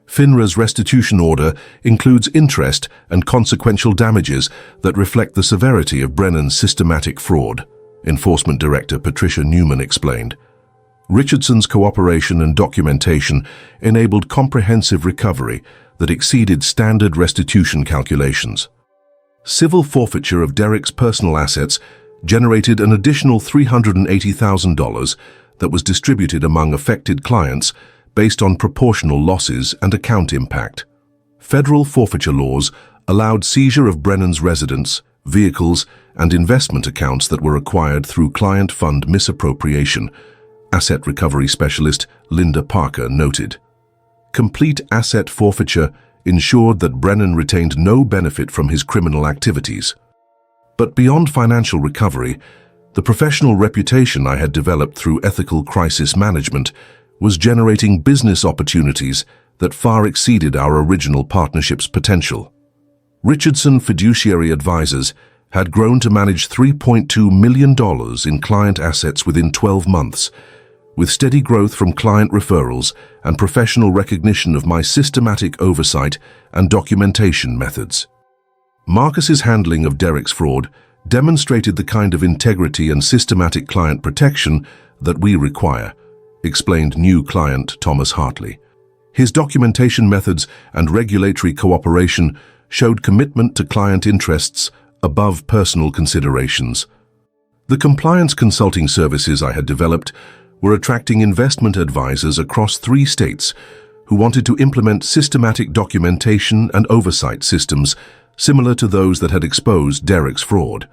FINRA's restitution order includes interest and consequential damages that reflect the severity of Brennan's systematic fraud, Enforcement Director Patricia Newman explained. Richardson's cooperation and documentation enabled comprehensive recovery that exceeded standard restitution calculations. Civil forfeiture of Derek's personal assets generated an additional $380,000 that was distributed among affected clients based on proportional losses and account impact. Federal forfeiture laws allowed seizure of Brennan's residence, vehicles, and investment accounts that were acquired through client fund misappropriation, asset recovery specialist Linda Parker noted. Complete asset forfeiture ensured that Brennan retained no benefit from his criminal activities. But beyond financial recovery, the professional reputation I had developed through ethical crisis management was generating business opportunities that far exceeded our original partnership's potential. Richardson Fiduciary Advisors had grown to manage $3.2 million in client assets within 12 months, with steady growth from client referrals and professional recognition of my systematic oversight and documentation methods. Marcus's handling of Derek's fraud demonstrated the kind of integrity and systematic client protection that we require, explained new client Thomas Hartley. His documentation methods and regulatory cooperation showed commitment to client interests above personal considerations. The compliance consulting services I had developed were attracting investment advisors across 3 states who wanted to implement systematic documentation and oversight systems similar to those that had exposed Derek's fraud.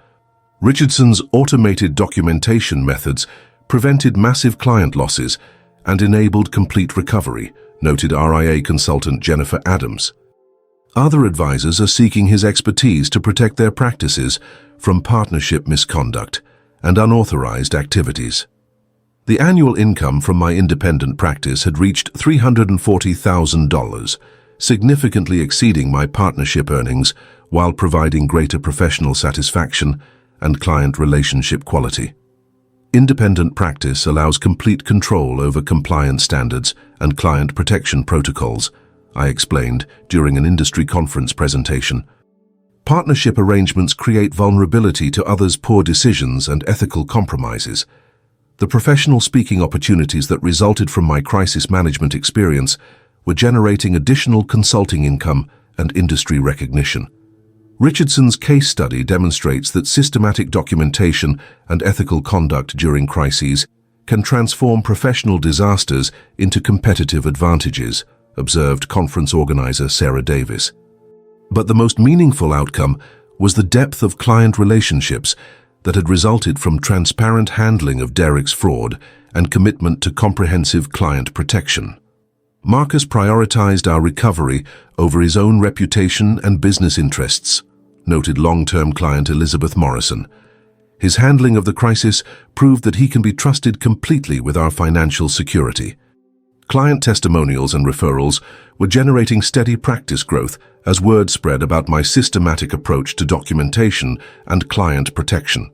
Richardson's automated documentation methods prevented massive client losses and enabled complete recovery, noted RIA consultant Jennifer Adams. Other advisors are seeking his expertise to protect their practices from partnership misconduct and unauthorized activities. The annual income from my independent practice had reached $340,000, significantly exceeding my partnership earnings while providing greater professional satisfaction and client relationship quality. Independent practice allows complete control over compliance standards and client protection protocols, I explained during an industry conference presentation. Partnership arrangements create vulnerability to others' poor decisions and ethical compromises. The professional speaking opportunities that resulted from my crisis management experience were generating additional consulting income and industry recognition. Richardson's case study demonstrates that systematic documentation and ethical conduct during crises can transform professional disasters into competitive advantages, observed conference organizer Sarah Davis. But the most meaningful outcome was the depth of client relationships that had resulted from transparent handling of Derek's fraud and commitment to comprehensive client protection. Marcus prioritized our recovery over his own reputation and business interests, noted long-term client Elizabeth Morrison. His handling of the crisis proved that he can be trusted completely with our financial security. Client testimonials and referrals were generating steady practice growth as word spread about my systematic approach to documentation and client protection.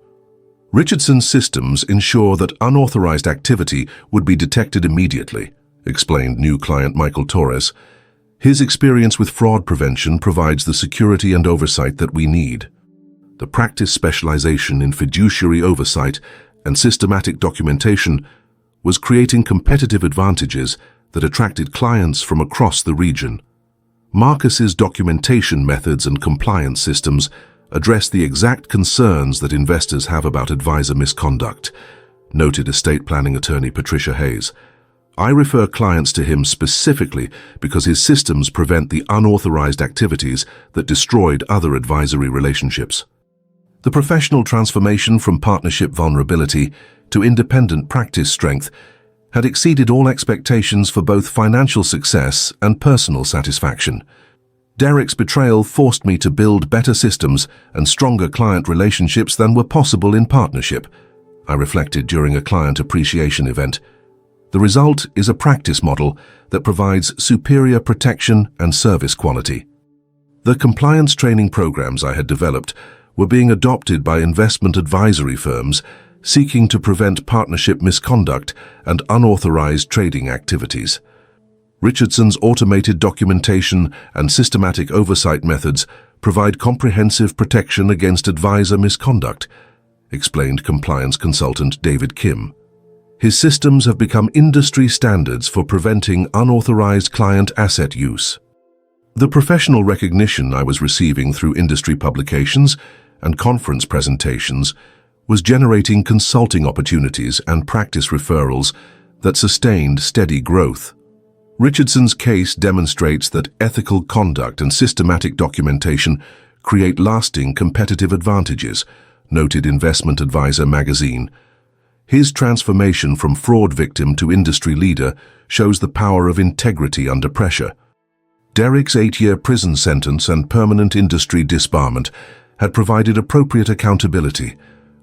Richardson's systems ensure that unauthorized activity would be detected immediately, explained new client Michael Torres. His experience with fraud prevention provides the security and oversight that we need. The practice specialization in fiduciary oversight and systematic documentation was creating competitive advantages that attracted clients from across the region. Marcus's documentation methods and compliance systems address the exact concerns that investors have about advisor misconduct, noted estate planning attorney Patricia Hayes. I refer clients to him specifically because his systems prevent the unauthorized activities that destroyed other advisory relationships. The professional transformation from partnership vulnerability to independent practice strength had exceeded all expectations for both financial success and personal satisfaction. Derek's betrayal forced me to build better systems and stronger client relationships than were possible in partnership, I reflected during a client appreciation event. The result is a practice model that provides superior protection and service quality. The compliance training programs I had developed were being adopted by investment advisory firms seeking to prevent partnership misconduct and unauthorized trading activities. Richardson's automated documentation and systematic oversight methods provide comprehensive protection against advisor misconduct, explained compliance consultant David Kim. His systems have become industry standards for preventing unauthorized client asset use. The professional recognition I was receiving through industry publications and conference presentations was generating consulting opportunities and practice referrals that sustained steady growth. Richardson's case demonstrates that ethical conduct and systematic documentation create lasting competitive advantages, noted Investment Advisor magazine. His transformation from fraud victim to industry leader shows the power of integrity under pressure. Derek's 8-year prison sentence and permanent industry disbarment had provided appropriate accountability,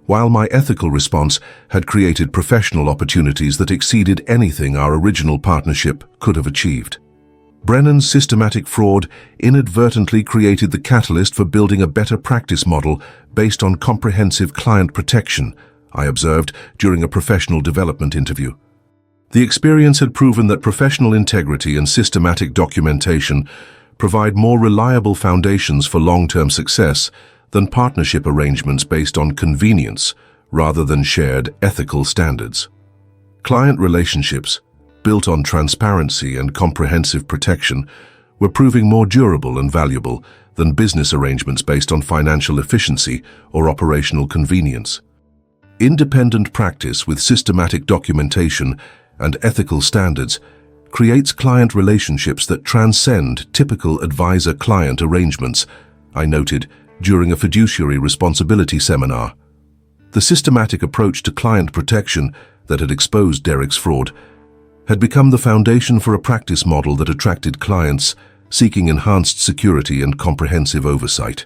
while my ethical response had created professional opportunities that exceeded anything our original partnership could have achieved. Brennan's systematic fraud inadvertently created the catalyst for building a better practice model based on comprehensive client protection, I observed during a professional development interview. The experience had proven that professional integrity and systematic documentation provide more reliable foundations for long-term success than partnership arrangements based on convenience rather than shared ethical standards. Client relationships, built on transparency and comprehensive protection, were proving more durable and valuable than business arrangements based on financial efficiency or operational convenience. Independent practice with systematic documentation and ethical standards creates client relationships that transcend typical advisor-client arrangements, I noted during a fiduciary responsibility seminar. The systematic approach to client protection that had exposed Derek's fraud had become the foundation for a practice model that attracted clients seeking enhanced security and comprehensive oversight.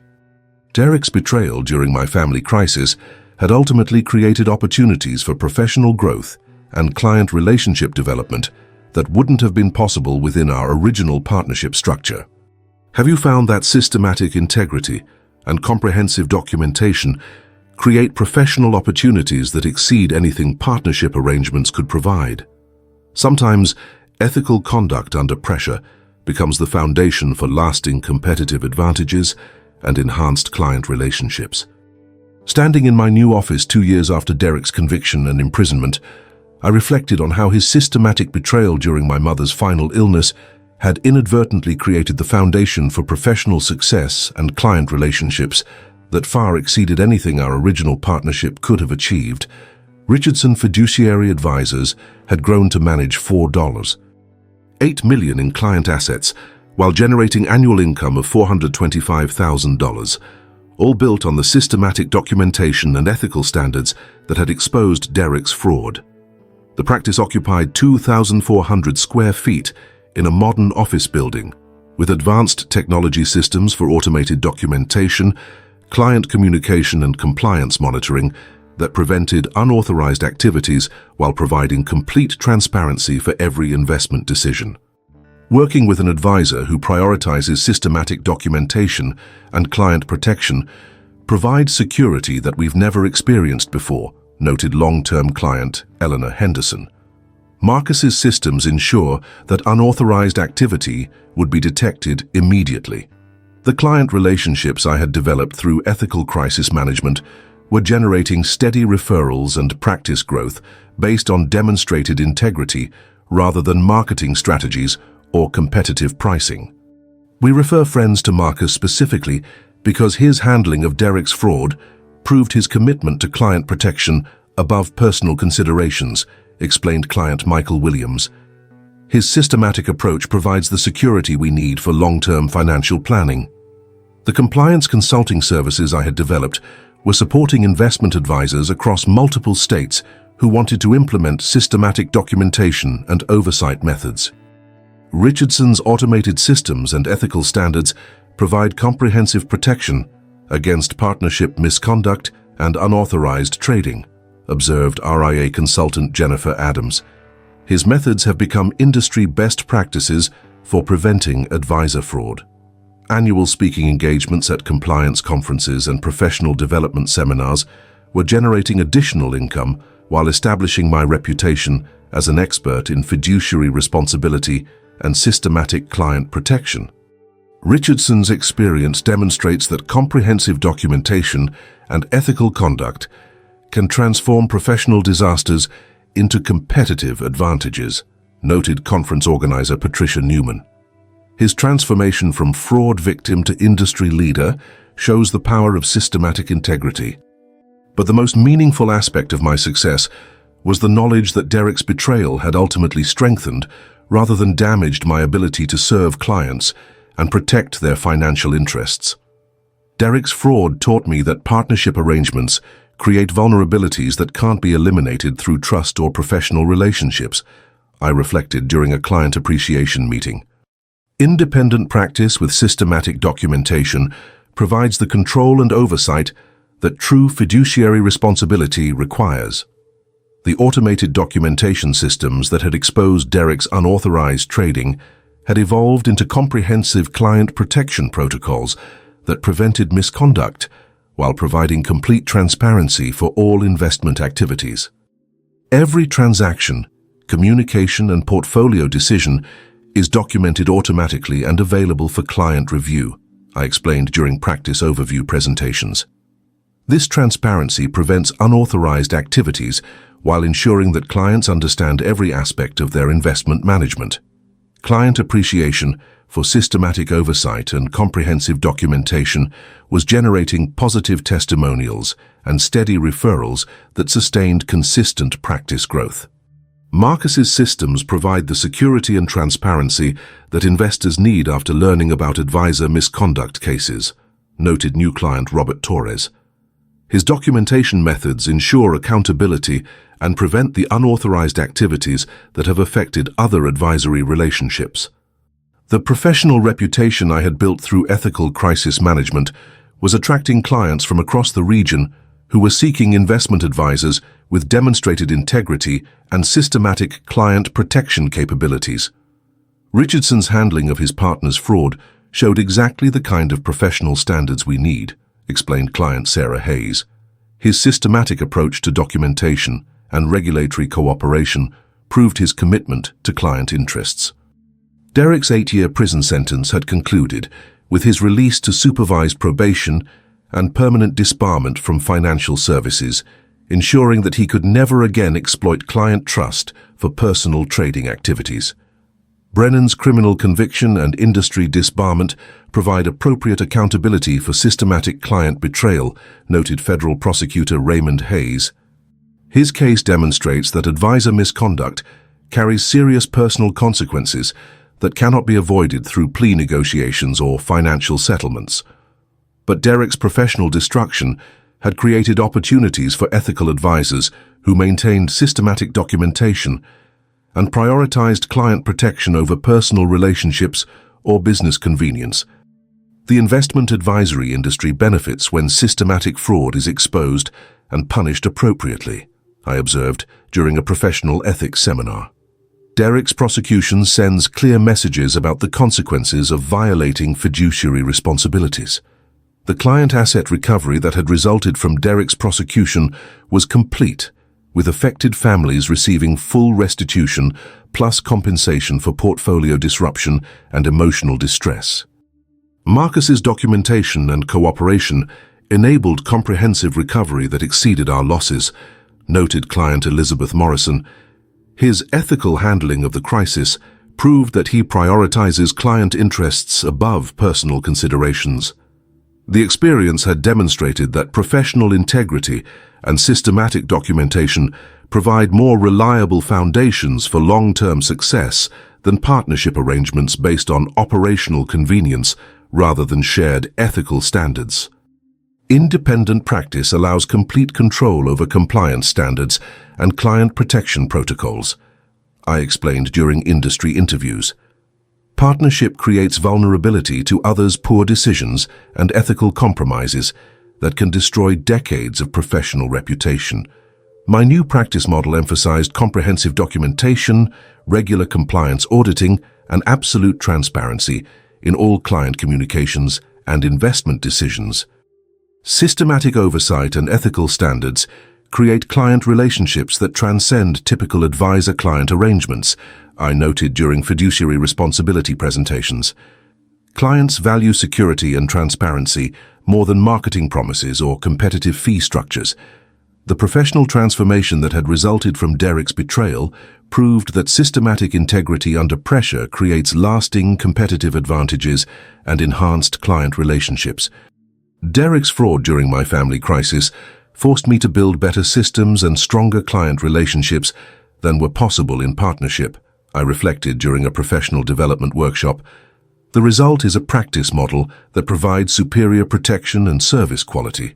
Derek's betrayal during my family crisis had ultimately created opportunities for professional growth and client relationship development that wouldn't have been possible within our original partnership structure. Have you found that systematic integrity and comprehensive documentation create professional opportunities that exceed anything partnership arrangements could provide? Sometimes, ethical conduct under pressure becomes the foundation for lasting competitive advantages and enhanced client relationships. Standing in my new office 2 years after Derek's conviction and imprisonment, I reflected on how his systematic betrayal during my mother's final illness had inadvertently created the foundation for professional success and client relationships that far exceeded anything our original partnership could have achieved. Richardson Fiduciary Advisors had grown to manage $8 million in client assets while generating annual income of $425,000, all built on the systematic documentation and ethical standards that had exposed Derek's fraud. The practice occupied 2,400 square feet in a modern office building, with advanced technology systems for automated documentation, client communication and compliance monitoring that prevented unauthorized activities while providing complete transparency for every investment decision. Working with an advisor who prioritizes systematic documentation and client protection provides security that we've never experienced before, noted long-term client Eleanor Henderson. Marcus's systems ensure that unauthorized activity would be detected immediately. The client relationships I had developed through ethical crisis management were generating steady referrals and practice growth based on demonstrated integrity rather than marketing strategies or competitive pricing. We refer friends to Marcus specifically because his handling of Derek's fraud proved his commitment to client protection above personal considerations, explained client Michael Williams. His systematic approach provides the security we need for long-term financial planning. The compliance consulting services I had developed were supporting investment advisors across multiple states who wanted to implement systematic documentation and oversight methods. Richardson's automated systems and ethical standards provide comprehensive protection against partnership misconduct and unauthorized trading, observed RIA consultant Jennifer Adams. His methods have become industry best practices for preventing advisor fraud. Annual speaking engagements at compliance conferences and professional development seminars were generating additional income while establishing my reputation as an expert in fiduciary responsibility and systematic client protection. Richardson's experience demonstrates that comprehensive documentation and ethical conduct can transform professional disasters into competitive advantages, noted conference organizer Patricia Newman. His transformation from fraud victim to industry leader shows the power of systematic integrity. But the most meaningful aspect of my success was the knowledge that Derek's betrayal had ultimately strengthened rather than damaged my ability to serve clients and protect their financial interests. Derek's fraud taught me that partnership arrangements create vulnerabilities that can't be eliminated through trust or professional relationships, I reflected during a client appreciation meeting. Independent practice with systematic documentation provides the control and oversight that true fiduciary responsibility requires. The automated documentation systems that had exposed Derek's unauthorized trading had evolved into comprehensive client protection protocols that prevented misconduct while providing complete transparency for all investment activities. Every transaction, communication, and portfolio decision is documented automatically and available for client review, I explained during practice overview presentations. This transparency prevents unauthorized activities while ensuring that clients understand every aspect of their investment management. Client appreciation for systematic oversight and comprehensive documentation was generating positive testimonials and steady referrals that sustained consistent practice growth. Marcus's systems provide the security and transparency that investors need after learning about advisor misconduct cases, noted new client Robert Torres. His documentation methods ensure accountability and prevent the unauthorized activities that have affected other advisory relationships. The professional reputation I had built through ethical crisis management was attracting clients from across the region who were seeking investment advisors with demonstrated integrity and systematic client protection capabilities. Richardson's handling of his partner's fraud showed exactly the kind of professional standards we need, explained client Sarah Hayes. His systematic approach to documentation and regulatory cooperation proved his commitment to client interests. Derek's 8-year prison sentence had concluded with his release to supervised probation and permanent disbarment from financial services, ensuring that he could never again exploit client trust for personal trading activities. Brennan's criminal conviction and industry disbarment provide appropriate accountability for systematic client betrayal, noted federal prosecutor Raymond Hayes. His case demonstrates that advisor misconduct carries serious personal consequences that cannot be avoided through plea negotiations or financial settlements. But Derek's professional destruction had created opportunities for ethical advisors who maintained systematic documentation and prioritized client protection over personal relationships or business convenience. The investment advisory industry benefits when systematic fraud is exposed and punished appropriately, I observed during a professional ethics seminar. Derek's prosecution sends clear messages about the consequences of violating fiduciary responsibilities. The client asset recovery that had resulted from Derek's prosecution was complete, with affected families receiving full restitution plus compensation for portfolio disruption and emotional distress. Marcus's documentation and cooperation enabled comprehensive recovery that exceeded our losses, noted client Elizabeth Morrison. His ethical handling of the crisis proved that he prioritizes client interests above personal considerations. The experience had demonstrated that professional integrity and systematic documentation provide more reliable foundations for long-term success than partnership arrangements based on operational convenience rather than shared ethical standards. Independent practice allows complete control over compliance standards and client protection protocols, I explained during industry interviews. Partnership creates vulnerability to others' poor decisions and ethical compromises that can destroy decades of professional reputation. My new practice model emphasized comprehensive documentation, regular compliance auditing, and absolute transparency in all client communications and investment decisions. Systematic oversight and ethical standards create client relationships that transcend typical advisor-client arrangements, I noted during fiduciary responsibility presentations. Clients value security and transparency more than marketing promises or competitive fee structures. The professional transformation that had resulted from Derek's betrayal proved that systematic integrity under pressure creates lasting competitive advantages and enhanced client relationships. Derek's fraud during my family crisis forced me to build better systems and stronger client relationships than were possible in partnership, I reflected during a professional development workshop. The result is a practice model that provides superior protection and service quality.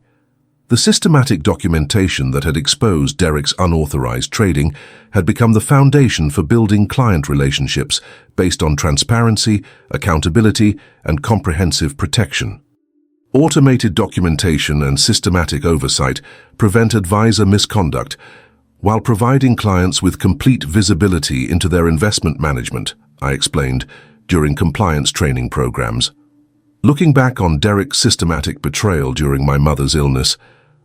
The systematic documentation that had exposed Derek's unauthorized trading had become the foundation for building client relationships based on transparency, accountability, and comprehensive protection. Automated documentation and systematic oversight prevent advisor misconduct while providing clients with complete visibility into their investment management, I explained during compliance training programs. Looking back on Derek's systematic betrayal during my mother's illness,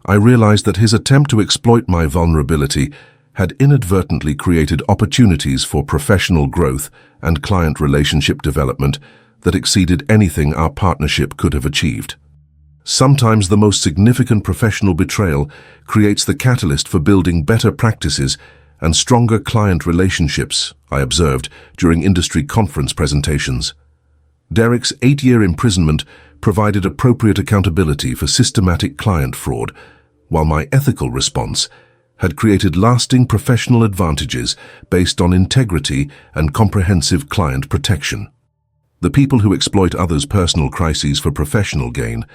I realized that his attempt to exploit my vulnerability had inadvertently created opportunities for professional growth and client relationship development that exceeded anything our partnership could have achieved. Sometimes the most significant professional betrayal creates the catalyst for building better practices and stronger client relationships, I observed during industry conference presentations. Derek's 8-year imprisonment provided appropriate accountability for systematic client fraud, while my ethical response had created lasting professional advantages based on integrity and comprehensive client protection. The people who exploit others' personal crises for professional gain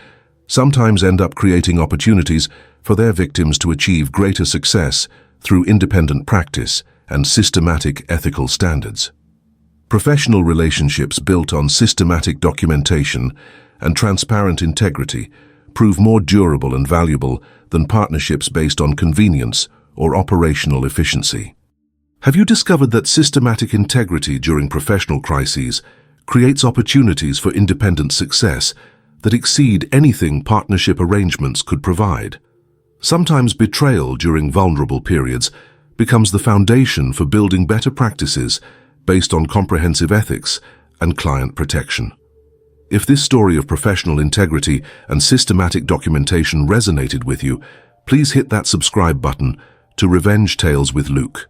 sometimes end up creating opportunities for their victims to achieve greater success through independent practice and systematic ethical standards. Professional relationships built on systematic documentation and transparent integrity prove more durable and valuable than partnerships based on convenience or operational efficiency. Have you discovered that systematic integrity during professional crises creates opportunities for independent success that exceed anything partnership arrangements could provide? Sometimes betrayal during vulnerable periods becomes the foundation for building better practices based on comprehensive ethics and client protection. If this story of professional integrity and systematic documentation resonated with you, please hit that subscribe button to Revenge Tales with Luke.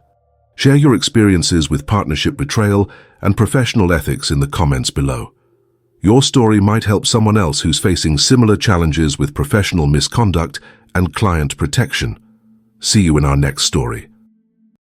Share your experiences with partnership betrayal and professional ethics in the comments below. Your story might help someone else who's facing similar challenges with professional misconduct and client protection. See you in our next story.